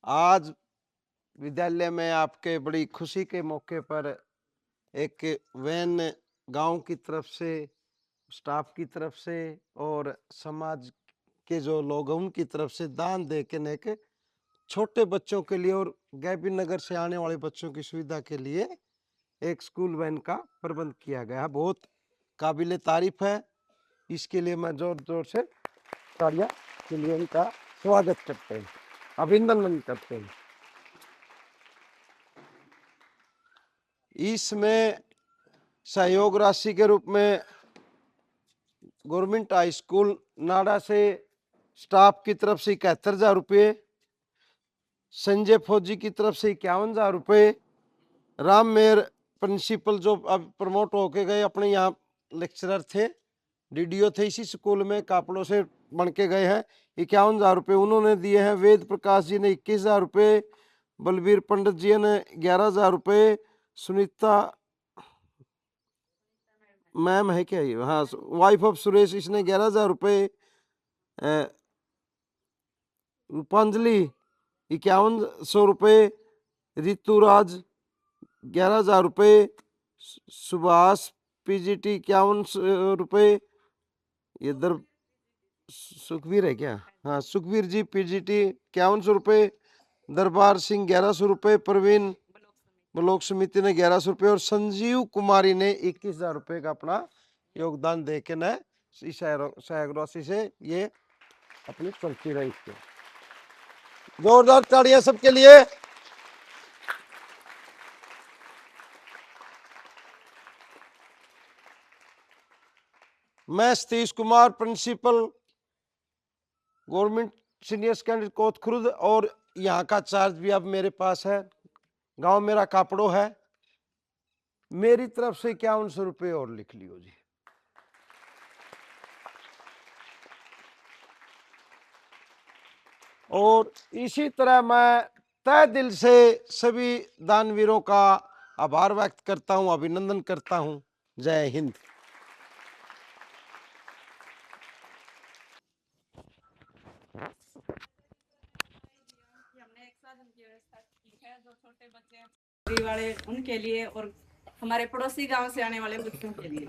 आज विद्यालय में आपके बड़ी खुशी के मौके पर एक वैन गांव की तरफ से, स्टाफ की तरफ से और समाज के जो लोग हैं उनकी तरफ से दान दे के एक छोटे बच्चों के लिए और गैबी नगर से आने वाले बच्चों की सुविधा के लिए एक स्कूल वैन का प्रबंध किया गया। बहुत काबिले तारीफ है। इसके लिए मैं जोर जोर से तालियां के लिए इनका स्वागत करते हैं, अभिनंदन करते हैं। इसमें सहयोग राशि के रूप में गवर्नमेंट हाई स्कूल नाड़ा से स्टाफ की तरफ से 71,000 रुपये, संजय फौजी की तरफ से 51,000 रुपये, राम मेहर प्रिंसिपल जो अब प्रमोट होके गए, अपने यहाँ लेक्चरर थे, डीडीओ थे इसी स्कूल में, कापड़ों से बन के गए हैं, 51,000 रुपये उन्होंने दिए हैं। वेद प्रकाश जी ने 21,000 रुपये, बलबीर पंडित जी ने 11,000 रुपये, सुनीता मैम है क्या ये, हाँ, वाइफ ऑफ सुरेश, इसने 11,000 रुपये, रूपांजलि 5100 रुपये, ऋतुराज 11,000 रुपये, सुभाष पीजीटी 51 रुपये, इधर सुखवीर है क्या, हाँ, सुखवीर जी पीजीटी 5100 रुपये, दरबार सिंह 1100 रुपये, प्रवीण ब्लॉक समिति ने 1100 रुपये और संजीव कुमारी ने 21,000 रुपये का अपना योगदान दे के न सहयोग राशि से ये अपनी चलती रही थी। जोरदार तालियां सबके लिए। मैं Satish Kumar, principal government senior secondary Kotkhurd, और यहाँ का चार्ज भी अब मेरे पास है। गांव मेरा कापड़ो है। मेरी तरफ से 5100 रुपये और लिख लियो जी। और इसी तरह मैं तहे दिल से सभी दानवीरों का आभार व्यक्त करता हूं, अभिनंदन करता हूं। जय हिंद। हमने एक साधन की व्यवस्था की है जो छोटे बच्चे वाले उनके लिए और हमारे पड़ोसी गांव से आने वाले बच्चों के लिए।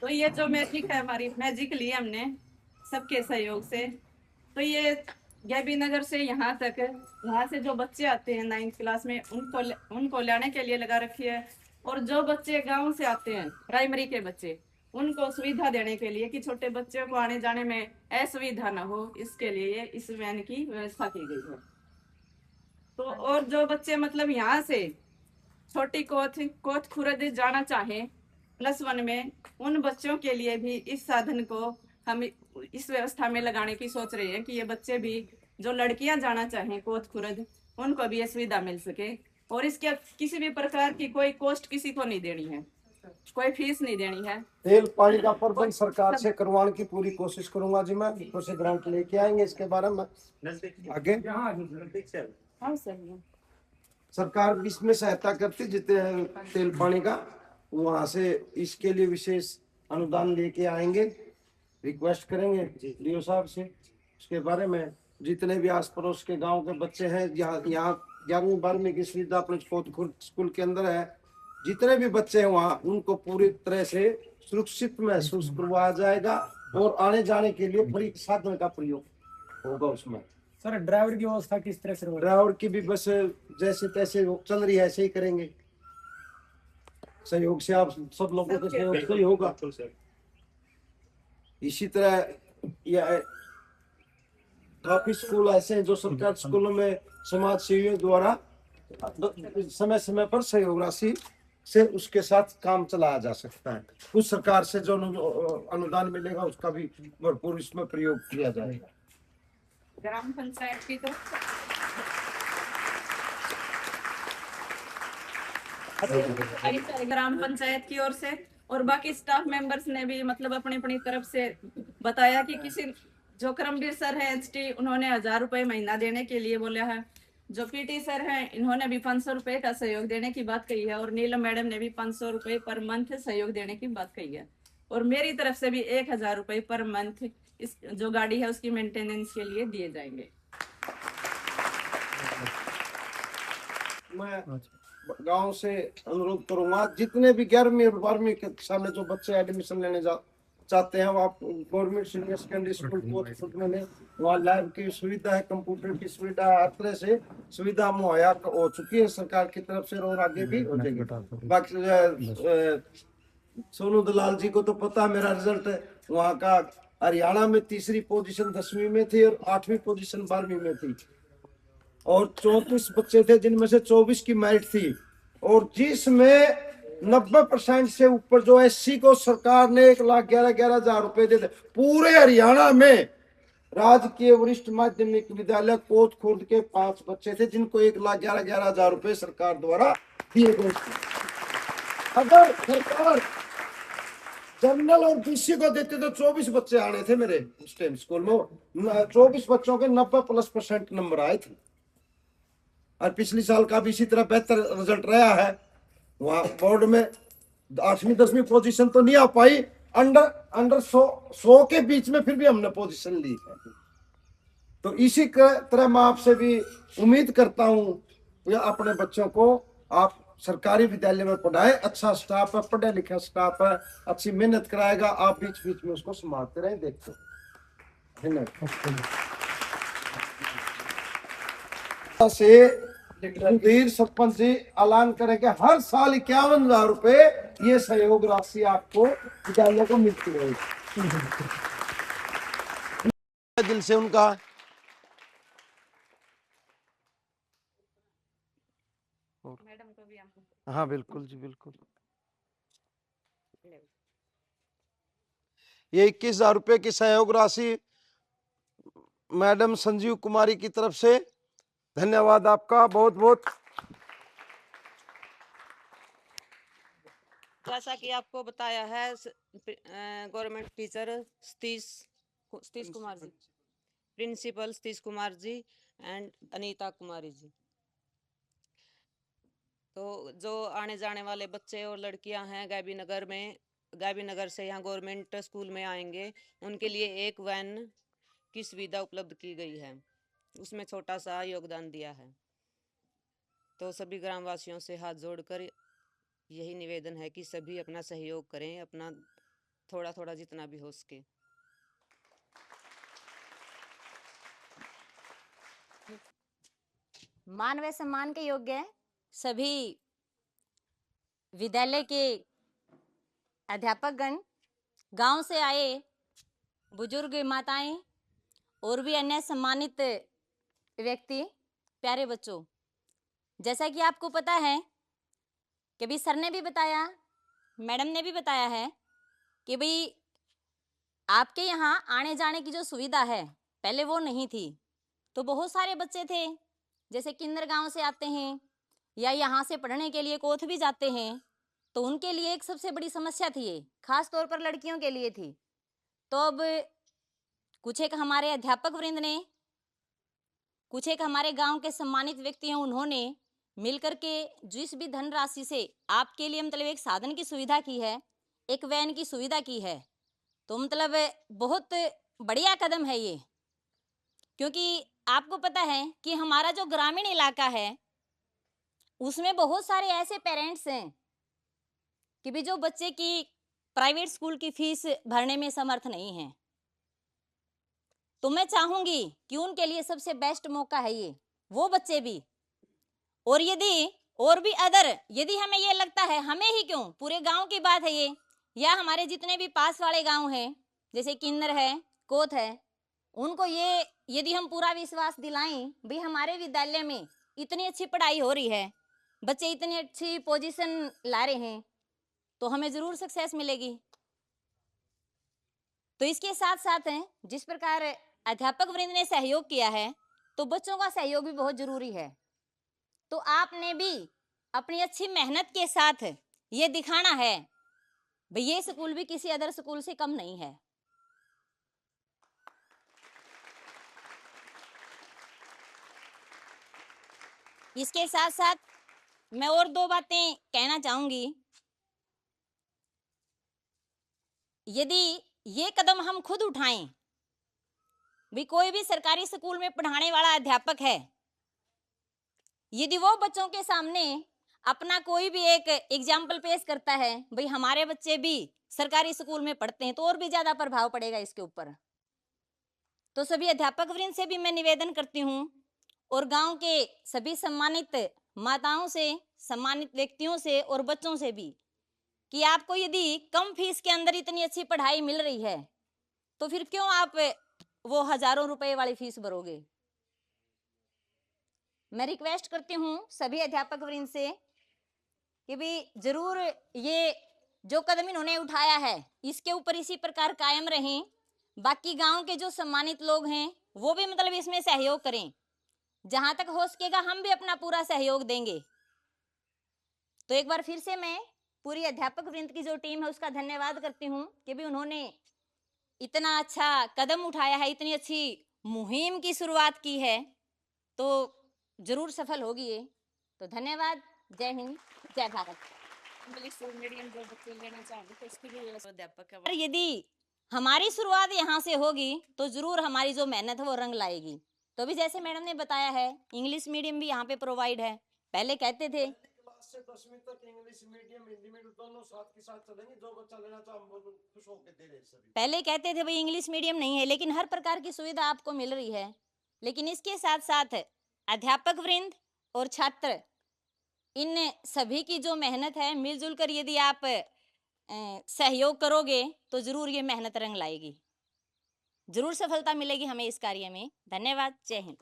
तो ये जो मैजिक है, हमारी मैजिक ली हमने सबके सहयोग से। तो ये गैबी नगर से यहाँ तक, यहाँ से जो बच्चे आते हैं 9th क्लास में उनको लाने के लिए लगा रखी है। और जो बच्चे गांव से आते हैं, प्राइमरी के बच्चे, उनको सुविधा देने के लिए कि छोटे बच्चों को आने जाने में असुविधा न हो, इसके लिए इस वैन की व्यवस्था की गई है। तो और जो बच्चे मतलब यहाँ से छोटी कोत खुरद जाना चाहे +1 में, उन बच्चों के लिए भी इस साधन को हम इस व्यवस्था में लगाने की सोच रहे हैं कि ये बच्चे भी जो लड़कियां जाना चाहें कोत खुरद, उनको भी ये सुविधा मिल सके। और इसके किसी भी प्रकार की कोई कॉस्ट किसी को नहीं देनी है, कोई फीस नहीं देनी है। तेल पानी का प्रबंध सरकार से करवाने की पूरी कोशिश करूंगा जी। मैं कुछ ग्रांट लेके आएंगे इसके बारे में आगे। हाँ सही है। सरकार भी इसमें सहायता करती जितने तेल पानी का, वहां से इसके लिए विशेष अनुदान लेके आएंगे। रिक्वेस्ट करेंगे डीओ साहब से इसके बारे में। जितने भी आस पड़ोस के गांव के बच्चे हैं, यहाँ 11वीं 12वीं की सुविधा अपने कोतखुर्द स्कूल के अंदर है, जितने भी बच्चे हैं वहाँ उनको पूरी तरह से सुरक्षित महसूस करवाया जाएगा और आने जाने के लिए बड़ी साधन का प्रयोग होगा उसमें। सर ड्राइवर की व्यवस्था किस तरह से? ड्राइवर की भी बस जैसे तैसे चल रही है, ऐसे ही करेंगे। सहयोग से आप सब लोगों के सहयोग से ही होगा। इसी तरह यह काफी स्कूल ऐसे हैं जो सरकारी स्कूलों में समाज सेवियों द्वारा समय समय पर सहयोग राशि से उसके साथ काम चलाया जा सकता है। उस सरकार से जो अनुदान मिलेगा उसका भी भरपूर इसमें प्रयोग किया जाएगा। ग्राम पंचायत की तो ग्राम पंचायत की ओर से और बाकी स्टाफ मेंबर्स ने भी मतलब अपनी अपनी तरफ से बताया कि किसी जो करमवीर सर है HT, उन्होंने 1000 रुपये महीना देने के लिए बोला है। जो PT सर हैं, इन्होंने भी 500 रुपये का सहयोग देने की बात कही है। और नीलम मैडम ने भी 500 रुपये पर मंथ सहयोग देने की बात कही है। और मेरी तरफ से भी 1000 रुपये पर मंथ इस जो गाड़ी है उसकी मेंटेनेंस के लिए दिए जाएंगे। मैं गांव से अनुरोध करूंगा, जितने भी 11वीं और 12वीं कक्षा में जो बच्चे एडमिशन लेने चाहते हैं, वो आप गवर्नमेंट सीनियर सेकेंडरी स्कूल कोटपुर में लें। वहाँ लैब की सुविधा है, कंप्यूटर की सुविधा है, हर तरह से सुविधा मुहैया हो चुकी है सरकार की तरफ से, और आगे भी हो जाएगी। बाकी सोनू दलाल जी को तो पता है मेरा रिजल्ट है, वहाँ का हरियाणा में 3री पोजीशन 10वीं में थी और 8वीं पोजीशन 12वीं में थी, और 34 बच्चे थे जिनमें से 24 की मेरिट थी, और जिसमें 90% से ऊपर जो SC को सरकार ने 1,11,11,000 रुपए दे दे। पूरे हरियाणा में राजकीय वरिष्ठ माध्यमिक विद्यालय कोट खुर्द के 5 बच्चे थे जिनको 1,11,11,000 रुपए सरकार द्वारा दिए गए थे। अगर सरकार जनरल और BC को देते तो 24 बच्चे आने थे मेरे उस टाइम स्कूल में, 24 बच्चों के 90+% नंबर आए थे, और पिछले साल का भी इसी तरह बेहतर रिजल्ट रहा है। वहाँ बोर्ड में 8वीं 10वीं पोजीशन तो नहीं आ पाई, अंडर 100 के बीच में फिर भी हमने पोजीशन ली है। तो इसी तरह मैं आपसे भी उम्मीद करता हूँ अपने बच्चों को आप सरकारी विद्यालय में पढ़ाए, अच्छा स्टाफ है, पढ़ा लिखा स्टाफ है, अच्छी मेहनत कराएगा, आप बीच बीच में उसको संभालते रहे, देखते से सुधीर सरपंच जी ऐलान करेंगे हर साल 51,000 रुपए ये सहयोग राशि आपको विद्यालय को मिलती रहेगी। दिल से उनका मैडम को भी हम हाँ बिल्कुल जी बिल्कुल। ये 21,000 रुपए की सहयोग राशि मैडम संजीव कुमारी की तरफ से, धन्यवाद आपका बहुत बहुत। जैसा कि आपको बताया है government teacher Satish Kumar ji, principal Satish Kumar ji and Anita Kumari ji, तो जो आने जाने वाले बच्चे और लड़कियां हैं गाबी नगर से यहाँ गवर्नमेंट स्कूल में आएंगे, उनके लिए एक वैन की सुविधा उपलब्ध की गई है, उसमें छोटा सा योगदान दिया है। तो सभी ग्रामवासियों से हाथ जोड़कर यही निवेदन है कि सभी अपना सहयोग करें, अपना थोड़ा थोड़ा जितना भी हो सके। मान व सम्मान के योग्य सभी विद्यालय के अध्यापकगण, गांव से आए बुजुर्ग माताएं और भी अन्य सम्मानित व्यक्ति, प्यारे बच्चों, जैसा कि आपको पता है कि भी सर ने भी बताया, मैडम ने भी बताया है कि भाई आपके यहाँ आने जाने की जो सुविधा है पहले वो नहीं थी। तो बहुत सारे बच्चे थे जैसे किन्नर गांव से आते हैं या यहाँ से पढ़ने के लिए कोथ भी जाते हैं, तो उनके लिए एक सबसे बड़ी समस्या थी, ये खास तौर पर लड़कियों के लिए थी। तो अब कुछ एक हमारे अध्यापक वृंद ने, कुछ एक हमारे गांव के सम्मानित व्यक्ति हैं, उन्होंने मिलकर के जिस भी धनराशि से आपके लिए मतलब एक साधन की सुविधा की है, एक वैन की सुविधा की है, तो मतलब बहुत बढ़िया कदम है ये। क्योंकि आपको पता है कि हमारा जो ग्रामीण इलाका है उसमें बहुत सारे ऐसे पेरेंट्स हैं कि भी जो बच्चे की प्राइवेट स्कूल की फीस भरने में समर्थ नहीं है। तो मैं चाहूंगी कि उनके लिए सबसे बेस्ट मौका है ये, वो बच्चे भी, और यदि और भी यदि हमें ये लगता है, हमें ही क्यों, पूरे गांव की बात है ये, या हमारे जितने भी पास वाले गांव हैं जैसे किन्नर है, कोत है, उनको ये यदि हम पूरा विश्वास दिलाएं भाई हमारे विद्यालय में इतनी अच्छी पढ़ाई हो रही है, बच्चे इतनी अच्छी पोजीशन ला रहे हैं, तो हमें जरूर सक्सेस मिलेगी। तो इसके साथ साथ जिस प्रकार अध्यापक वृंद ने सहयोग किया है, तो बच्चों का सहयोग भी बहुत जरूरी है। तो आपने भी अपनी अच्छी मेहनत के साथ ये दिखाना है भाई ये स्कूल भी किसी अदर स्कूल से कम नहीं है। इसके साथ साथ मैं और 2 बातें कहना चाहूंगी। यदि ये कदम हम खुद उठाएं, भी कोई भी सरकारी स्कूल में पढ़ाने वाला अध्यापक है यदि वो बच्चों के सामने अपना कोई भी एक एग्जाम्पल पेश करता है, भाई हमारे बच्चे भी सरकारी स्कूल में पढ़ते हैं, तो और भी ज्यादा प्रभाव पड़ेगा इसके ऊपर। तो सभी अध्यापक वृंद से भी मैं निवेदन करती हूँ और गांव के सभी सम्मानित माताओं से, सम्मानित व्यक्तियों से और बच्चों से भी कि आपको यदि कम फीस के अंदर इतनी अच्छी पढ़ाई मिल रही है तो फिर क्यों आप वो हजारों रुपए वाली फीस भरोगे। मैं रिक्वेस्ट करती हूँ सभी अध्यापक वृंद से कि भी जरूर ये जो कदम इन्होंने उठाया है इसके ऊपर इसी प्रकार कायम रहें। बाकी गांव के जो सम्मानित लोग हैं वो भी मतलब इसमें सहयोग करें, जहां तक हो सकेगा हम भी अपना पूरा सहयोग देंगे। तो एक बार फिर से मैं पूरी अध्यापक वृंद की जो टीम है उसका धन्यवाद करती हूँ कि भी उन्होंने इतना अच्छा कदम उठाया है, इतनी अच्छी मुहिम की शुरुआत की है, तो जरूर सफल होगी ये। तो धन्यवाद। जय हिंद, जय भारत। इंग्लिश मीडियम जो बच्चे लेना चाहेंगे तो उसकी भी व्यवस्था अध्यापक का और यदि हमारी शुरुआत यहाँ से होगी तो जरूर हमारी जो मेहनत है वो रंग लाएगी। तो भी जैसे मैडम ने बताया है इंग्लिश मीडियम भी यहाँ पे प्रोवाइड है। पहले कहते थे क्लास से 10वीं तक इंग्लिश मीडियम हिंदी मीडियम दोनों साथ के साथ चलेंगे, जो बच्चा लेना चाहे हम खुश होकर दे रहे सभी। पहले कहते थे भाई इंग्लिश मीडियम नहीं है, लेकिन हर प्रकार की सुविधा आपको मिल रही है। लेकिन इसके साथ साथ अध्यापक वृंद और छात्र इन सभी की जो मेहनत है मिलजुल कर यदि आप सहयोग करोगे तो जरूर ये मेहनत रंग लाएगी, जरूर सफलता मिलेगी हमें इस कार्य में। धन्यवाद। जय हिंद।